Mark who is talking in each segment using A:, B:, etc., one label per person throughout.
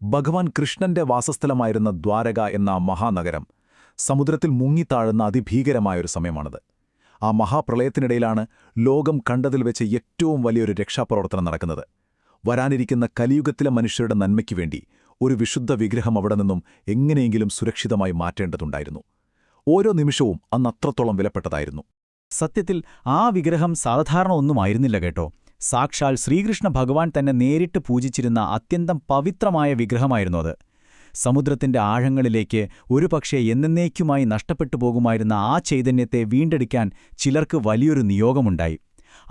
A: ഭഗവാൻ കൃഷ്ണന്റെ വാസസ്ഥലമായിരുന്ന ദ്വാരക എന്ന മഹാനഗരം സമുദ്രത്തിൽ മുങ്ങിത്താഴുന്ന അതിഭീകരമായൊരു സമയമാണത്. ആ മഹാപ്രളയത്തിനിടയിലാണ് ലോകം കണ്ടതിൽ വെച്ച് ഏറ്റവും വലിയൊരു രക്ഷാപ്രവർത്തനം നടക്കുന്നത്. വരാനിരിക്കുന്ന കലിയുഗത്തിലെ മനുഷ്യരുടെ നന്മയ്ക്കു വേണ്ടി ഒരു വിശുദ്ധ വിഗ്രഹം അവിടെ നിന്നും എങ്ങനെയെങ്കിലും സുരക്ഷിതമായി മാറ്റേണ്ടതുണ്ടായിരുന്നു. ഓരോ നിമിഷവും അന്നത്രത്തോളം വിലപ്പെട്ടതായിരുന്നു.
B: സത്യത്തിൽ ആ വിഗ്രഹം സാധാരണ ഒന്നുമായിരുന്നില്ല കേട്ടോ. സാക്ഷാൽ ശ്രീകൃഷ്ണ ഭഗവാൻ തന്നെ നേരിട്ട് പൂജിച്ചിരുന്ന അത്യന്തം പവിത്രമായ വിഗ്രഹമായിരുന്നു അത്. സമുദ്രത്തിന്റെ ആഴങ്ങളിലേക്ക് ഒരുപക്ഷെ എന്നേക്കുമായി നഷ്ടപ്പെട്ടു പോകുമായിരുന്ന ആ ചൈതന്യത്തെ വീണ്ടെടുക്കാൻ ചിലർക്ക് വലിയൊരു നിയോഗമുണ്ടായി.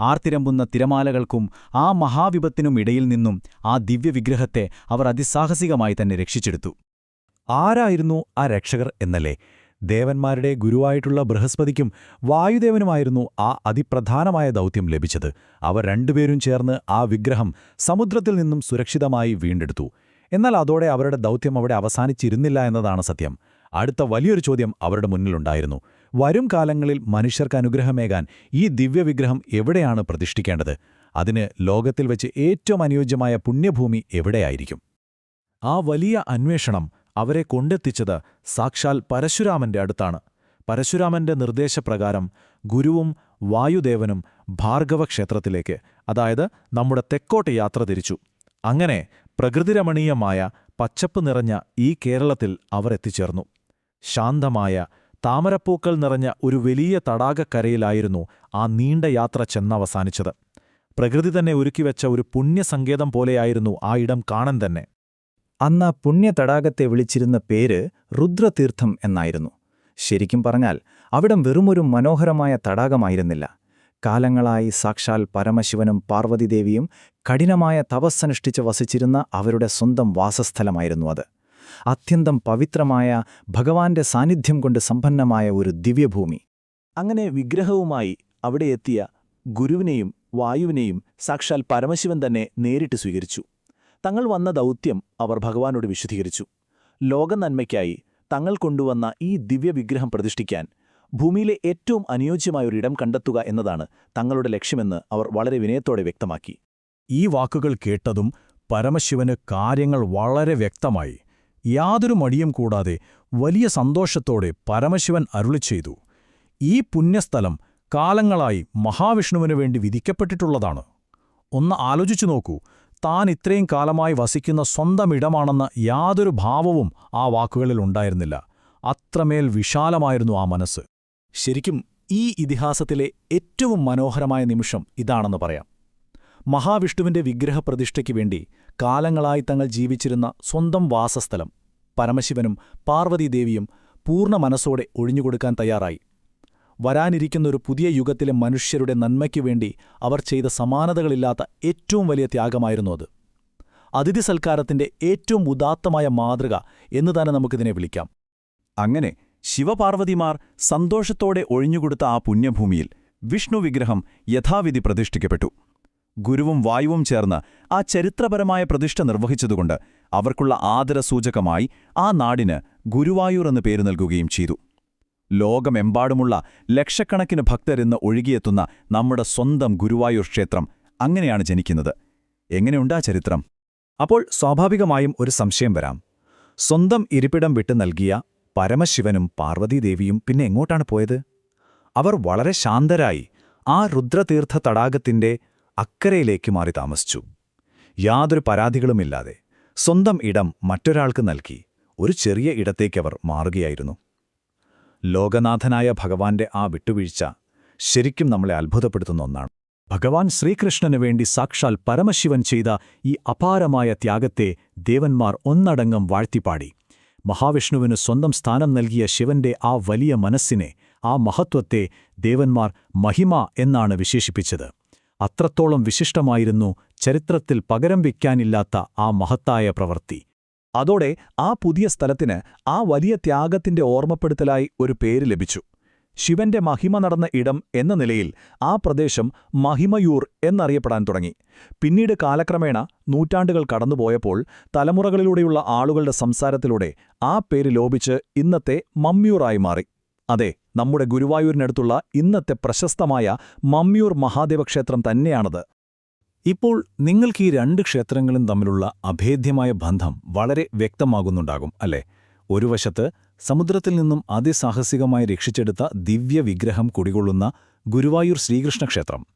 B: ആർത്തിരമ്പുന്ന തിരമാലകൾക്കും ആ മഹാവിപത്തിനും ഇടയിൽ നിന്നും ആ ദിവ്യവിഗ്രഹത്തെ അവർ അതിസാഹസികമായി തന്നെ രക്ഷിച്ചെടുത്തു.
C: ആരായിരുന്നു ആ രക്ഷകർ എന്നല്ലേ? ദേവന്മാരുടെ ഗുരുവായിട്ടുള്ള ബൃഹസ്പതിക്കും വായുദേവനുമായിരുന്നു ആ അതിപ്രധാനമായ ദൗത്യം ലഭിച്ചത്. അവർ രണ്ടുപേരും ചേർന്ന് ആ വിഗ്രഹം സമുദ്രത്തിൽ നിന്നും സുരക്ഷിതമായി വീണ്ടെടുത്തു. എന്നാൽ അതോടെ അവരുടെ ദൗത്യം അവിടെ അവസാനിച്ചിരുന്നില്ല എന്നതാണ് സത്യം. അടുത്ത വലിയൊരു ചോദ്യം അവരുടെ മുന്നിലുണ്ടായിരുന്നു. വരും കാലങ്ങളിൽ മനുഷ്യർക്ക് അനുഗ്രഹമേകാൻ ഈ ദിവ്യവിഗ്രഹം എവിടെയാണ് പ്രതിഷ്ഠിക്കേണ്ടത്? അതിന് ലോകത്തിൽ വെച്ച് ഏറ്റവും അനുയോജ്യമായ പുണ്യഭൂമി എവിടെയായിരിക്കും?
A: ആ വലിയ അന്വേഷണം അവരെ കൊണ്ടെത്തിച്ചത് സാക്ഷാൽ പരശുരാമന്റെ അടുത്താണ്. പരശുരാമന്റെ നിർദ്ദേശപ്രകാരം ഗുരുവും വായുദേവനും ഭാർഗവക്ഷേത്രത്തിലേക്ക്, അതായത് നമ്മുടെ തെക്കോട്ട് യാത്ര തിരിച്ചു. അങ്ങനെ പ്രകൃതിരമണീയമായ പച്ചപ്പ് നിറഞ്ഞ ഈ കേരളത്തിൽ അവർ എത്തിച്ചേർന്നു. ശാന്തമായ താമരപ്പൂക്കൾ നിറഞ്ഞ ഒരു വലിയ തടാകക്കരയിലായിരുന്നു ആ നീണ്ട യാത്ര ചെന്നവസാനിച്ചത്. പ്രകൃതി തന്നെ ഒരുക്കിവെച്ച ഒരു പുണ്യസങ്കേതം പോലെയായിരുന്നു ആ ഇടം കാണാൻ തന്നെ.
B: അന്ന് പുണ്യതടാകത്തെ വിളിച്ചിരുന്ന പേര് രുദ്രതീർത്ഥം എന്നായിരുന്നു. ശരിക്കും പറഞ്ഞാൽ അവിടം വെറുമൊരു മനോഹരമായ തടാകമായിരുന്നില്ല. കാലങ്ങളായി സാക്ഷാൽ പരമശിവനും പാർവതിദേവിയും കഠിനമായ തപസ്സനുഷ്ഠിച്ച് വസിച്ചിരുന്ന അവരുടെ സ്വന്തം വാസസ്ഥലമായിരുന്നു അത്. അത്യന്തം പവിത്രമായ ഭഗവാന്റെ സാന്നിധ്യം കൊണ്ട് സമ്പന്നമായ ഒരു ദിവ്യഭൂമി.
A: അങ്ങനെ വിഗ്രഹവുമായി അവിടെ എത്തിയ ഗുരുവിനെയും വായുവിനെയും സാക്ഷാൽ പരമശിവൻ തന്നെ നേരിട്ട് സ്വീകരിച്ചു. തങ്ങൾ വന്ന ദൗത്യം അവർ ഭഗവാനോട് വിശദീകരിച്ചു. ലോകനന്മയ്ക്കായി തങ്ങൾ കൊണ്ടുവന്ന ഈ ദിവ്യവിഗ്രഹം പ്രതിഷ്ഠിക്കാൻ ഭൂമിയിലെ ഏറ്റവും അനുയോജ്യമായൊരിടം കണ്ടെത്തുക എന്നതാണ് തങ്ങളുടെ ലക്ഷ്യമെന്ന് അവർ വളരെ വിനയത്തോടെ വ്യക്തമാക്കി.
C: ഈ വാക്കുകൾ കേട്ടതും പരമശിവന് കാര്യങ്ങൾ വളരെ വ്യക്തമായി. യാതൊരു മടിയും കൂടാതെ വലിയ സന്തോഷത്തോടെ പരമശിവൻ അരുളിച്ചെയ്തു, ഈ പുണ്യസ്ഥലം കാലങ്ങളായി മഹാവിഷ്ണുവിനു വേണ്ടി വിധിക്കപ്പെട്ടിട്ടുള്ളതാണ്. ഒന്ന് ആലോചിച്ചു നോക്കൂ, താൻ ഇത്രയും കാലമായി വസിക്കുന്ന സ്വന്തം ഇടമാണെന്ന യാതൊരു ഭാവവും ആ വാക്കുകളിലുണ്ടായിരുന്നില്ല. അത്രമേൽ വിശാലമായിരുന്നു ആ മനസ്സ്.
A: ശരിക്കും ഈ ഇതിഹാസത്തിലെ ഏറ്റവും മനോഹരമായ നിമിഷം ഇതാണെന്ന് പറയാം. മഹാവിഷ്ണുവിന്റെ വിഗ്രഹപ്രതിഷ്ഠയ്ക്കു വേണ്ടി കാലങ്ങളായി തങ്ങൾ ജീവിച്ചിരുന്ന സ്വന്തം വാസസ്ഥലം പരമശിവനും പാർവതീദേവിയും പൂർണ്ണ മനസ്സോടെ ഒഴിഞ്ഞുകൊടുക്കാൻ തയ്യാറായി. വരാനിരിക്കുന്നൊരു പുതിയ യുഗത്തിലെ മനുഷ്യരുടെ നന്മയ്ക്കു വേണ്ടി അവർ ചെയ്ത സമാനതകളില്ലാത്ത ഏറ്റവും വലിയ ത്യാഗമായിരുന്നു അത്. അതിഥി സൽക്കാരത്തിന്റെ ഏറ്റവും ഉദാത്തമായ മാതൃക എന്ന് തന്നെ നമുക്കിതിനെ വിളിക്കാം. അങ്ങനെ ശിവപാർവതിമാർ സന്തോഷത്തോടെ ഒഴിഞ്ഞുകൊടുത്ത ആ പുണ്യഭൂമിയിൽ വിഷ്ണു വിഗ്രഹം യഥാവിധി പ്രതിഷ്ഠിക്കപ്പെട്ടു. ഗുരുവും വായുവും ചേർന്ന് ആ ചരിത്രപരമായ പ്രതിഷ്ഠ നിർവഹിച്ചതുകൊണ്ട് അവർക്കുള്ള ആദരസൂചകമായി ആ നാടിന് ഗുരുവായൂർ എന്ന് പേര് നൽകുകയും ചെയ്തു. ലോകമെമ്പാടുമുള്ള ലക്ഷക്കണക്കിന് ഭക്തരെന്ന് ഒഴുകിയെത്തുന്ന നമ്മുടെ സ്വന്തം ഗുരുവായൂർ ക്ഷേത്രം അങ്ങനെയാണ് ജനിക്കുന്നത്. എങ്ങനെയുണ്ടാ ചരിത്രം?
C: അപ്പോൾ സ്വാഭാവികമായും ഒരു സംശയം വരാം. സ്വന്തം ഇരിപ്പിടം വിട്ടു നൽകിയ പരമശിവനും പാർവതീദേവിയും പിന്നെ എങ്ങോട്ടാണ് പോയത്? അവർ വളരെ ശാന്തരായി ആ രുദ്രതീർത്ഥ തടാകത്തിന്റെ അക്കരയിലേക്ക് മാറി താമസിച്ചു. യാതൊരു പരാതികളുമില്ലാതെ സ്വന്തം ഇടം മറ്റൊരാൾക്ക് നൽകി ഒരു ചെറിയ ഇടത്തേക്കവർ മാറുകയായിരുന്നു. ലോകനാഥനായ ഭഗവാന്റെ ആ വിട്ടുവീഴ്ച ശരിക്കും നമ്മളെ അത്ഭുതപ്പെടുത്തുന്ന ഒന്നാണ്. ഭഗവാൻ ശ്രീകൃഷ്ണനു വേണ്ടി സാക്ഷാൽ പരമശിവൻ ചെയ്ത ഈ അപാരമായ ത്യാഗത്തെ ദേവന്മാർ ഒന്നടങ്കം വാഴ്ത്തിപ്പാടി. മഹാവിഷ്ണുവിന് സ്വന്തം സ്ഥാനം നൽകിയ ശിവന്റെ ആ വലിയ മനസ്സിനെ, ആ മഹത്വത്തെ ദേവന്മാർ മഹിമ എന്നാണ് വിശേഷിപ്പിച്ചത്. അത്രത്തോളം വിശിഷ്ടമായിരുന്നു ചരിത്രത്തിൽ പകരം വയ്ക്കാനില്ലാത്ത ആ മഹത്തായ പ്രവൃത്തി.
A: അതോടെ ആ പുതിയ സ്ഥലത്തിന് ആ വലിയ ത്യാഗത്തിന്റെ ഓർമ്മപ്പെടുത്തലായി ഒരു പേര് ലഭിച്ചു. ശിവന്റെ മഹിമ നടന്ന ഇടം എന്ന നിലയിൽ ആ പ്രദേശം മഹിമയൂർ എന്നറിയപ്പെടാൻ തുടങ്ങി. പിന്നീട് കാലക്രമേണ നൂറ്റാണ്ടുകൾ കടന്നുപോയപ്പോൾ തലമുറകളിലൂടെയുള്ള ആളുകളുടെ സംസാരത്തിലൂടെ ആ പേര് ലോപിച്ച് ഇന്നത്തെ മമ്മിയൂറായി മാറി. അതെ, നമ്മുടെ ഗുരുവായൂരിനടുത്തുള്ള ഇന്നത്തെ പ്രശസ്തമായ മമ്മിയൂർ മഹാദേവക്ഷേത്രം തന്നെയാണത്.
C: ഇപ്പോൾ നിങ്ങൾക്ക് ഈ രണ്ട് ക്ഷേത്രങ്ങളും തമ്മിലുള്ള അഭേദ്യമായ ബന്ധം വളരെ വ്യക്തമാകുന്നുണ്ടാകും അല്ലേ? ഒരു വശത്ത് സമുദ്രത്തിൽ നിന്നും അതിസാഹസികമായി രക്ഷിച്ചെടുത്ത ദിവ്യവിഗ്രഹം കുടികൊള്ളുന്ന ഗുരുവായൂർ ശ്രീകൃഷ്ണക്ഷേത്രം,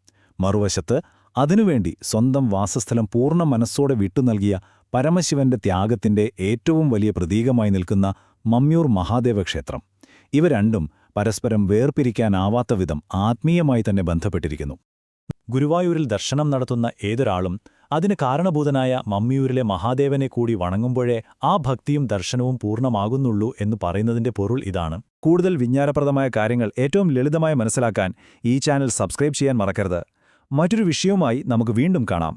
C: മറുവശത്ത് അതിനുവേണ്ടി സ്വന്തം വാസസ്ഥലം പൂർണ്ണ മനസ്സോടെ വിട്ടുനൽകിയ പരമശിവന്റെ ത്യാഗത്തിന്റെ ഏറ്റവും വലിയ പ്രതീകമായി നിൽക്കുന്ന മമ്മിയൂർ മഹാദേവ ക്ഷേത്രം. ഇവ രണ്ടും പരസ്പരം വേർപിരിക്കാനാവാത്ത വിധം ആത്മീയമായി തന്നെ ബന്ധപ്പെട്ടിരിക്കുന്നു.
A: ഗുരുവായൂരിൽ ദർശനം നടത്തുന്ന ഏതൊരാളും അതിന് കാരണഭൂതനായ മമ്മിയൂരിലെ മഹാദേവനെ കൂടി വണങ്ങുമ്പോഴേ ആ ഭക്തിയും ദർശനവും പൂർണ്ണമാകുന്നുള്ളൂ എന്ന് പറയുന്നതിന്റെ പൊരുൾ ഇതാണ്.
C: കൂടുതൽ വിജ്ഞാനപ്രദമായ കാര്യങ്ങൾ ഏറ്റവും ലളിതമായി മനസ്സിലാക്കാൻ ഈ ചാനൽ സബ്സ്ക്രൈബ് ചെയ്യാൻ മറക്കരുത്. മറ്റൊരു വിഷയവുമായി നമുക്ക് വീണ്ടും കാണാം.